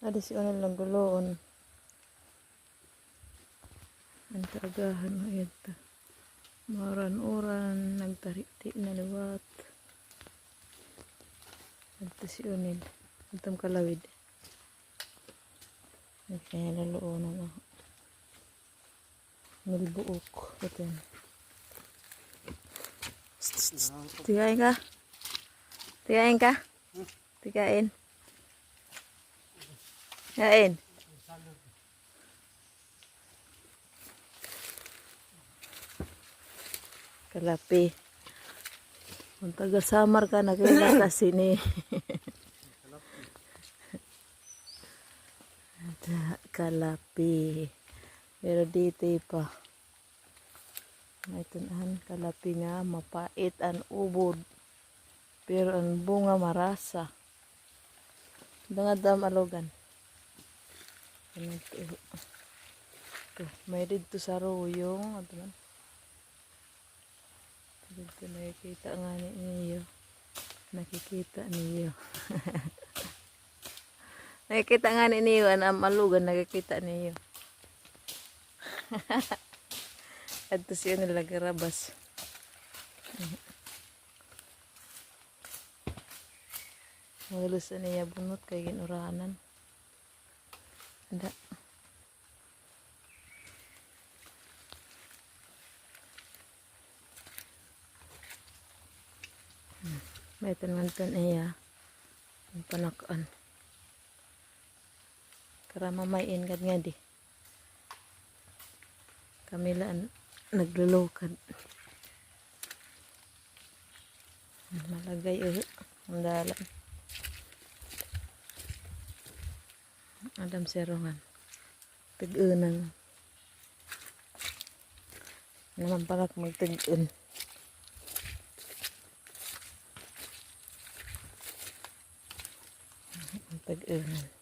Ada si Onel nagguloon. Ang tagahan mo ito. Maran-uran, nagtariti na liwat. Ito si Onel. Itong kalawid. Kaya laloonan ako. Nilbuok. Ito yan. Tigain ka? Tigain ka? Tigain. Kain. Kalapi. Kung taga-samar ka, nakilala sini. Kalapi. Pero dito pa. May tunahan kalapi nga, mapait ang ubod. Pero ang bunga marasa. Dangad alogan. Ito, may dito sa ruyong. Ito man. Dito nakikita nga niyo. Nakikita niyo. Nakikita nga niyo. Ang malugan nakikita niyo. Ito siya nalagarabas. Malusan niya bunot kay ginuranan. Ada. May tangan iya. Ang panakaan. Karama mayin kad nga di. Kamilaan naglulukad. Malagay ang dalan. Adam serongan. Tag-unang. Naman palak magtag-un. Tag-unan.